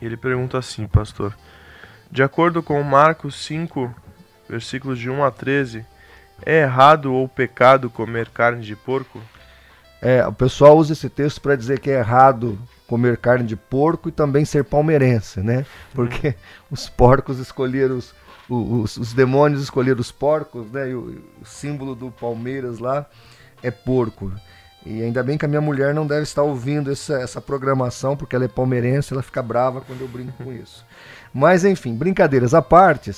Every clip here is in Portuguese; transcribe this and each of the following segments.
Ele pergunta assim, pastor: de acordo com Marcos 5, versículos de 1 a 13, é errado ou pecado comer carne de porco? O pessoal usa esse texto para dizer que é errado comer carne de porco e também ser palmeirense, né? Porque os porcos escolheram os demônios escolheram os porcos, né? E o símbolo do Palmeiras lá é porco. E ainda bem que a minha mulher não deve estar ouvindo essa programação, porque ela é palmeirense, ela fica brava quando eu brinco com isso. Mas enfim, brincadeiras à parte,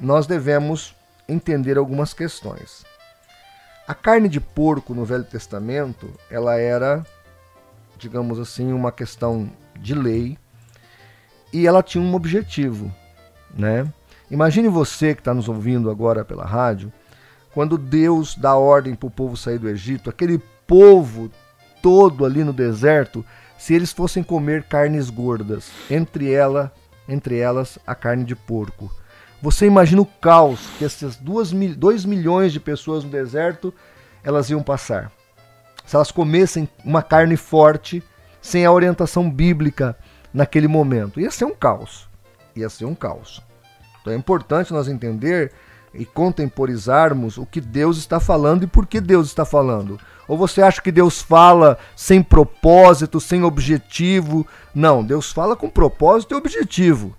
nós devemos entender algumas questões. A carne de porco no Velho Testamento, ela era, digamos assim, uma questão de lei, e ela tinha um objetivo, né? Imagine você que está nos ouvindo agora pela rádio, quando Deus dá ordem para o povo sair do Egito, aquele povo todo ali no deserto, se eles fossem comer carnes gordas, entre elas a carne de porco. Você imagina o caos que essas 2 milhões de pessoas no deserto elas iam passar. Se elas comessem uma carne forte, sem a orientação bíblica naquele momento. Ia ser um caos. Ia ser um caos. Então é importante nós entender e contemporizarmos o que Deus está falando e por que Deus está falando. Ou você acha que Deus fala sem propósito, sem objetivo? Não, Deus fala com propósito e objetivo.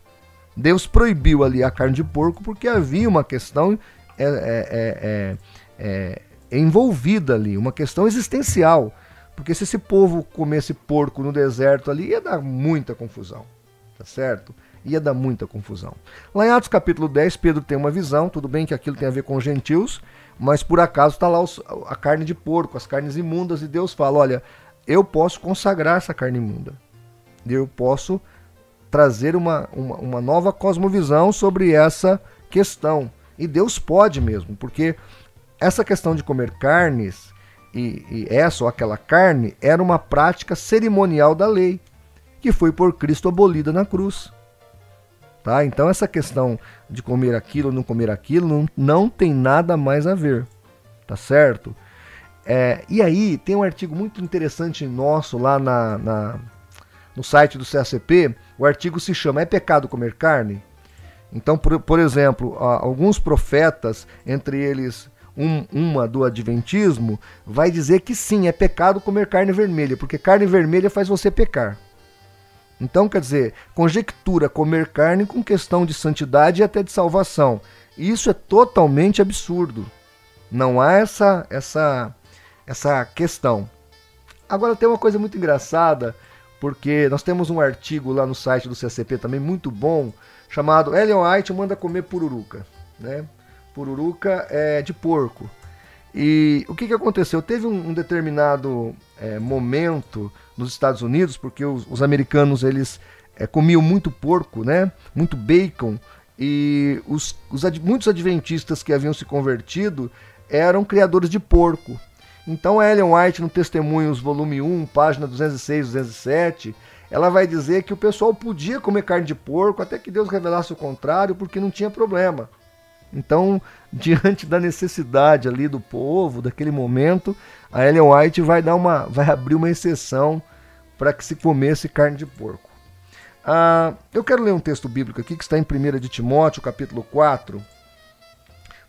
Deus proibiu ali a carne de porco porque havia uma questão envolvida ali, uma questão existencial. Porque se esse povo comesse porco no deserto ali, ia dar muita confusão, tá certo? Ia dar muita confusão. Lá em Atos capítulo 10, Pedro tem uma visão, tudo bem que aquilo tem a ver com os gentios, mas por acaso está lá a carne de porco, as carnes imundas, e Deus fala, olha, eu posso consagrar essa carne imunda. Eu posso trazer uma nova cosmovisão sobre essa questão. E Deus pode mesmo, porque essa questão de comer carnes, e essa ou aquela carne, era uma prática cerimonial da lei, que foi por Cristo abolida na cruz. Tá? Então essa questão de comer aquilo ou não comer aquilo não tem nada mais a ver. Tá certo? E aí tem um artigo muito interessante nosso lá no site do CACP. O artigo se chama É Pecado Comer Carne? Então, por exemplo, alguns profetas, entre eles uma do Adventismo, vai dizer que sim, é pecado comer carne vermelha, porque carne vermelha faz você pecar. Então, quer dizer, conjectura comer carne com questão de santidade e até de salvação. Isso é totalmente absurdo. Não há essa questão. Agora tem uma coisa muito engraçada, porque nós temos um artigo lá no site do CACP também muito bom, chamado Ellen White manda comer pururuca, né? Pururuca é de porco. E o que aconteceu? Teve um determinado momento nos Estados Unidos, porque os americanos eles comiam muito porco, né? Muito bacon, e muitos adventistas que haviam se convertido eram criadores de porco. Então a Ellen White, no Testemunhos, volume 1, página 206, 207, ela vai dizer que o pessoal podia comer carne de porco até que Deus revelasse o contrário, porque não tinha problema. Então, diante da necessidade ali do povo, daquele momento, a Ellen White vai abrir uma exceção para que se comesse carne de porco. Eu quero ler um texto bíblico aqui que está em 1 de Timóteo, capítulo 4,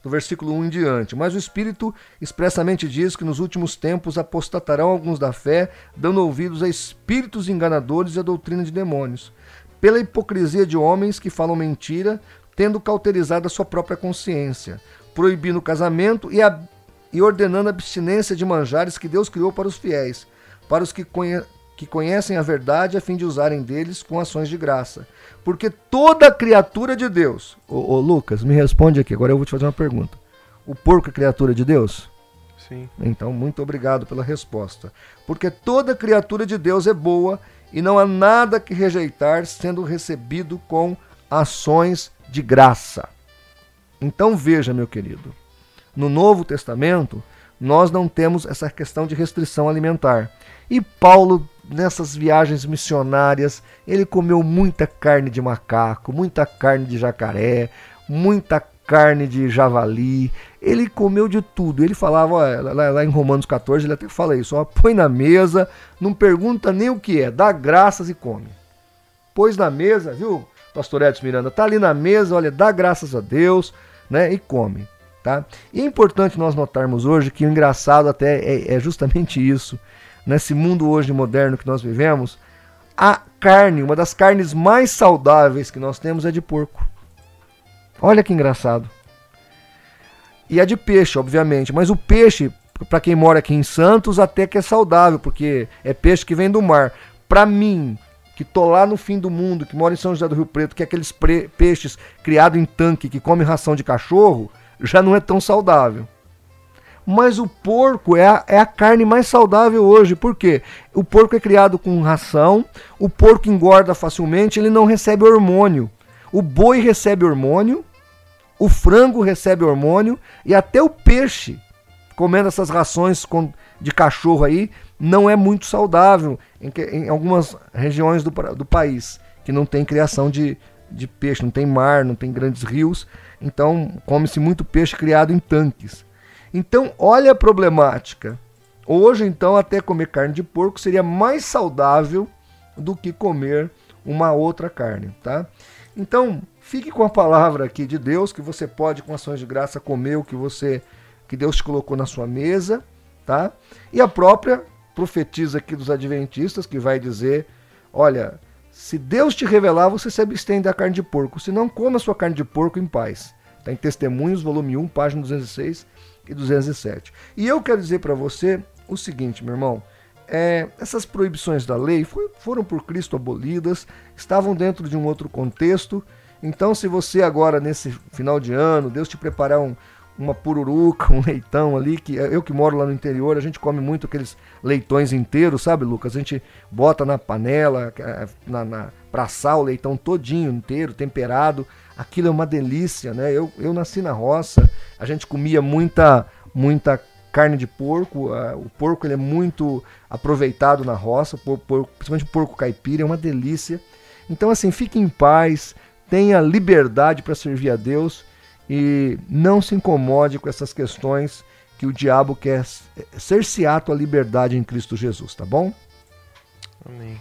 do versículo 1 em diante. Mas o Espírito expressamente diz que nos últimos tempos apostatarão alguns da fé, dando ouvidos a espíritos enganadores e a doutrina de demônios, pela hipocrisia de homens que falam mentira, tendo cauterizado a sua própria consciência, proibindo o casamento e ordenando a abstinência de manjares que Deus criou para os fiéis, para os que conhecem a verdade, a fim de usarem deles com ações de graça. Porque toda criatura de Deus... Ô Lucas, me responde aqui, agora eu vou te fazer uma pergunta. O porco é criatura de Deus? Sim. Então, muito obrigado pela resposta. Porque toda criatura de Deus é boa e não há nada que rejeitar, sendo recebido com ações de graça. Então veja, meu querido, no Novo Testamento nós não temos essa questão de restrição alimentar. E Paulo, nessas viagens missionárias, ele comeu muita carne de macaco, muita carne de jacaré, muita carne de javali, ele comeu de tudo. Ele falava, lá em Romanos 14, ele até fala isso, põe na mesa, não pergunta nem o que é, dá graças e come. pôs na mesa, viu, pastor Edson Miranda? Tá ali na mesa, olha, dá graças a Deus, né, e come, tá? E é importante nós notarmos hoje que o engraçado até é justamente isso. Nesse mundo hoje moderno que nós vivemos, a carne, uma das carnes mais saudáveis que nós temos é de porco. Olha que engraçado. E é de peixe, obviamente, mas o peixe, para quem mora aqui em Santos, até que é saudável, porque é peixe que vem do mar. Para mim, que tô lá no fim do mundo, que mora em São José do Rio Preto, que é aqueles peixes criados em tanque, que come ração de cachorro, já não é tão saudável. Mas o porco é a carne mais saudável hoje. Por quê? O porco é criado com ração, o porco engorda facilmente, ele não recebe hormônio. O boi recebe hormônio, o frango recebe hormônio e até o peixe, comendo essas rações de cachorro aí, não é muito saudável em algumas regiões do país, que não tem criação de peixe, não tem mar, não tem grandes rios, então come-se muito peixe criado em tanques. Então, olha a problemática. Hoje, então, até comer carne de porco seria mais saudável do que comer uma outra carne, tá? Então, fique com a palavra aqui de Deus, que você pode, com ações de graça, comer o que Deus te colocou na sua mesa, tá? E a própria profetisa aqui dos adventistas, que vai dizer, olha, se Deus te revelar, você se abstém da carne de porco, se não, coma a sua carne de porco em paz. Está em Testemunhos, volume 1, página 206 e 207. E eu quero dizer para você o seguinte, meu irmão, essas proibições da lei foram por Cristo abolidas, estavam dentro de um outro contexto. Então, se você agora, nesse final de ano, Deus te preparar uma pururuca, um leitão ali, que eu que moro lá no interior, a gente come muito aqueles leitões inteiros, sabe, Lucas? A gente bota na panela, pra assar o leitão todinho, inteiro, temperado. Aquilo é uma delícia, né? Eu nasci na roça, a gente comia muita carne de porco, o porco ele é muito aproveitado na roça, principalmente o porco caipira, é uma delícia. Então, assim, fique em paz, tenha liberdade para servir a Deus e não se incomode com essas questões que o diabo quer cercear a tua liberdade em Cristo Jesus, tá bom? Amém.